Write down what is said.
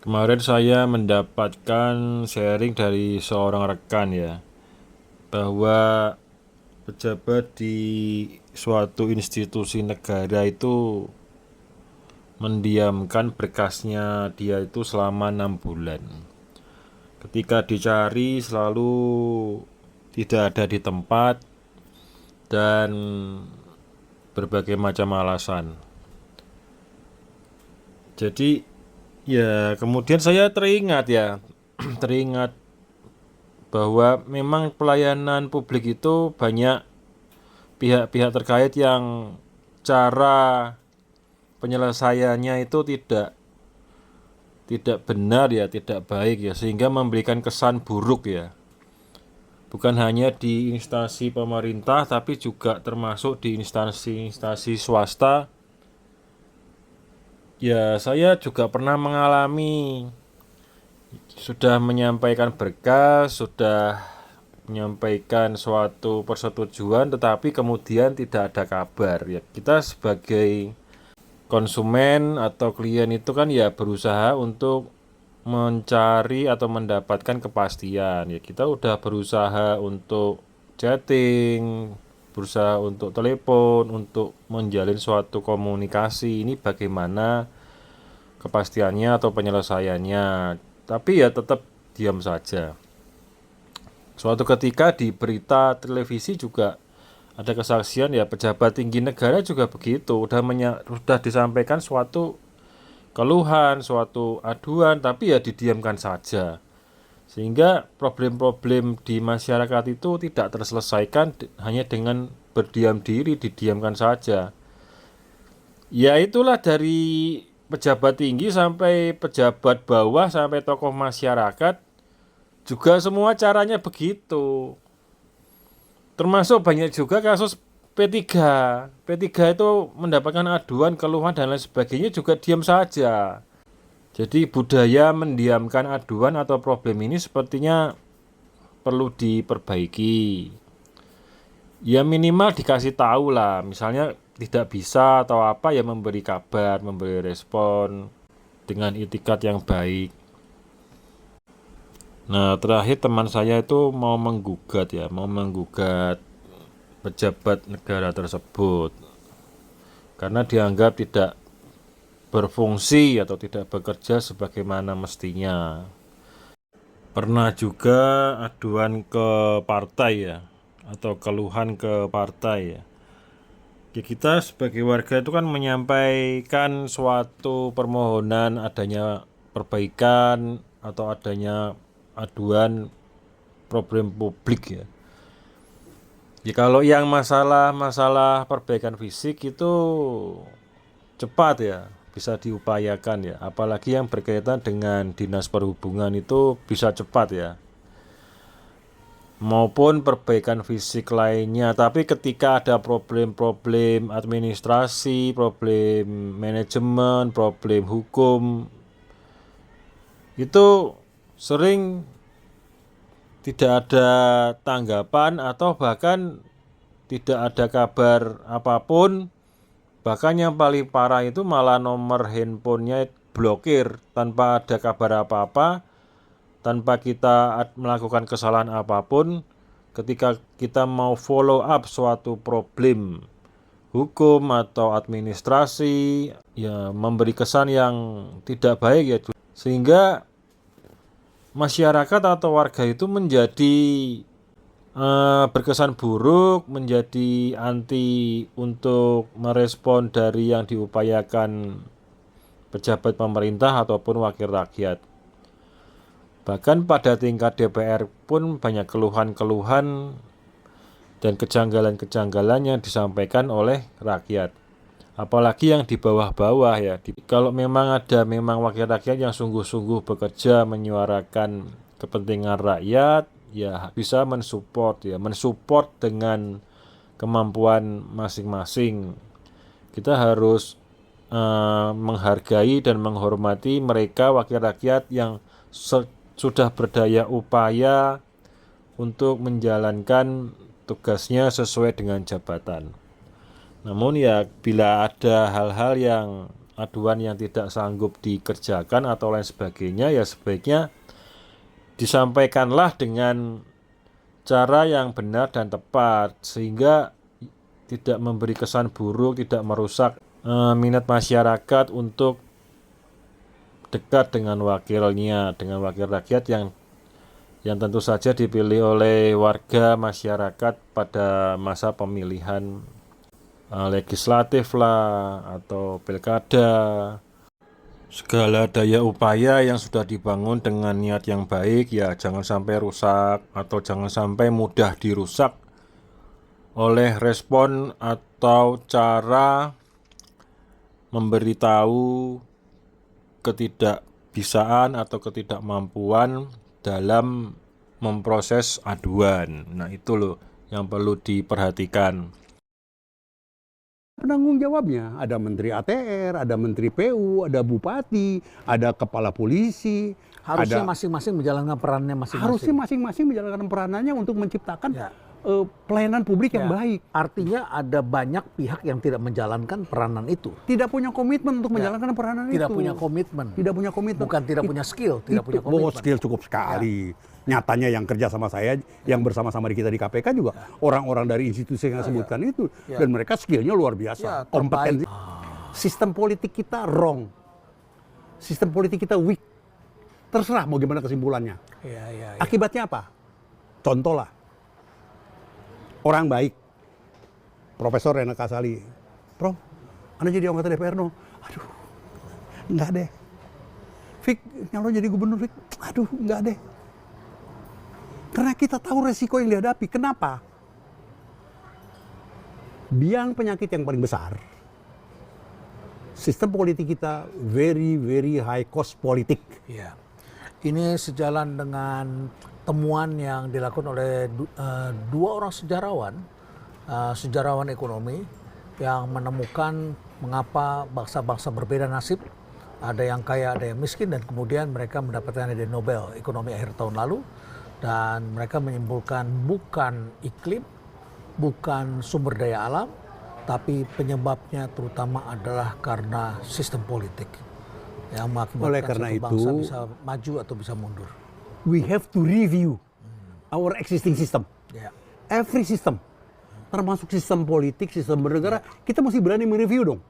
Kemarin saya mendapatkan sharing dari seorang rekan ya, bahwa pejabat di suatu institusi negara itu mendiamkan berkasnya dia itu selama 6 bulan. Ketika dicari selalu tidak ada di tempat dan berbagai macam alasan. Jadi ya kemudian saya teringat ya, teringat bahwa memang pelayanan publik itu banyak pihak-pihak terkait yang cara penyelesaiannya itu tidak benar ya, tidak baik ya, sehingga memberikan kesan buruk ya. Bukan hanya di instansi pemerintah tapi juga termasuk di instansi-instansi swasta. Ya, saya juga pernah mengalami, sudah menyampaikan berkas, sudah menyampaikan suatu persetujuan tetapi kemudian tidak ada kabar ya. Kita sebagai konsumen atau klien itu kan ya berusaha untuk mencari atau mendapatkan kepastian ya. Kita udah berusaha untuk chatting, berusaha untuk telepon, untuk menjalin suatu komunikasi. Ini bagaimana kepastiannya atau penyelesaiannya, tapi ya tetap diam saja. Suatu ketika di berita televisi juga ada kesaksian ya, pejabat tinggi negara juga begitu, udah disampaikan suatu keluhan, suatu aduan, tapi ya didiamkan saja. Sehingga problem-problem di masyarakat itu tidak terselesaikan hanya dengan berdiam diri, didiamkan saja. Ya itulah, dari pejabat tinggi sampai pejabat bawah sampai tokoh masyarakat juga semua caranya begitu. Termasuk banyak juga kasus P3. P3 itu mendapatkan aduan, keluhan dan lain sebagainya juga diam saja. Jadi budaya mendiamkan aduan atau problem ini sepertinya perlu diperbaiki. Ya minimal dikasih tahu lah, misalnya tidak bisa atau apa ya, memberi kabar, memberi respon dengan itikat yang baik. Nah, terakhir teman saya itu mau menggugat ya, mau menggugat pejabat negara tersebut karena dianggap tidak berfungsi atau tidak bekerja sebagaimana mestinya. Pernah juga aduan ke partai ya, atau keluhan ke partai ya. Ya, kita sebagai warga itu kan menyampaikan suatu permohonan adanya perbaikan atau adanya aduan problem publik ya. Ya kalau yang masalah perbaikan fisik itu cepat ya, bisa diupayakan ya. Apalagi yang berkaitan dengan dinas perhubungan itu bisa cepat ya. Maupun perbaikan fisik lainnya. Tapi ketika ada problem-problem administrasi, problem manajemen, problem hukum, itu sering tidak ada tanggapan atau bahkan tidak ada kabar apapun. Bahkan yang paling parah itu malah nomor handphonenya blokir tanpa ada kabar apa-apa, tanpa kita melakukan kesalahan apapun. Ketika kita mau follow up suatu problem hukum atau administrasi, ya memberi kesan yang tidak baik ya, sehingga masyarakat atau warga itu menjadi berkesan buruk, menjadi anti untuk merespon dari yang diupayakan pejabat pemerintah ataupun wakil rakyat. Bahkan pada tingkat DPR pun banyak keluhan-keluhan dan kejanggalan-kejanggalan yang disampaikan oleh rakyat. Apalagi yang di bawah-bawah ya. Kalau memang ada wakil rakyat yang sungguh-sungguh bekerja menyuarakan kepentingan rakyat, ya bisa mensupport dengan kemampuan masing-masing. Kita harus menghargai dan menghormati mereka wakil rakyat yang sudah berdaya upaya untuk menjalankan tugasnya sesuai dengan jabatan. Namun ya bila ada hal-hal yang aduan yang tidak sanggup dikerjakan atau lain sebagainya, ya sebaiknya disampaikanlah dengan cara yang benar dan tepat sehingga tidak memberi kesan buruk, tidak merusak minat masyarakat untuk dekat dengan wakilnya, dengan wakil rakyat yang tentu saja dipilih oleh warga masyarakat pada masa pemilihan legislatif lah atau pilkada. Segala daya upaya yang sudah dibangun dengan niat yang baik ya jangan sampai rusak atau jangan sampai mudah dirusak oleh respon atau cara memberitahu ketidakbisaan atau ketidakmampuan dalam memproses aduan. Nah, itu loh yang perlu diperhatikan. Penanggung jawabnya ada Menteri ATR, ada Menteri PU, ada Bupati, ada Kepala Polisi. Harusnya masing-masing menjalankan perannya masing-masing. Harusnya masing-masing menjalankan peranannya untuk menciptakan pelayanan publik yang baik. Artinya ada banyak pihak yang tidak menjalankan peranan itu. Tidak punya komitmen untuk menjalankan peranan itu. Tidak punya komitmen. Tidak punya komitmen. Bukan tidak punya skill, tidak punya komitmen. Skill cukup sekali. Nyatanya yang kerja sama saya, yang bersama-sama di kita di KPK juga orang-orang dari institusi yang saya sebutkan itu. Dan mereka skillnya luar biasa. Kompetensi. Sistem politik kita wrong. Sistem politik kita weak. Terserah mau gimana kesimpulannya. Akibatnya apa? Contoh lah. Orang baik, Profesor Rena Kasali, Prof, Anda jadi anggota DPR no? Aduh, enggak deh. Fik, nyalon jadi gubernur, Fik, aduh, enggak deh. Karena kita tahu resiko yang dihadapi. Kenapa? Biang penyakit yang paling besar, sistem politik kita very high cost politik. Iya. Ini sejalan dengan temuan yang dilakukan oleh dua orang sejarawan ekonomi yang menemukan mengapa bangsa-bangsa berbeda nasib, ada yang kaya, ada yang miskin, dan kemudian mereka mendapatkan hadiah Nobel ekonomi akhir tahun lalu, dan mereka menyimpulkan bukan iklim, bukan sumber daya alam, tapi penyebabnya terutama adalah karena sistem politik yang mengakibatkan satu bangsa bisa maju atau bisa mundur. We have to review our existing system. Every system, termasuk sistem politik, sistem bernegara, kita mesti berani mereview dong.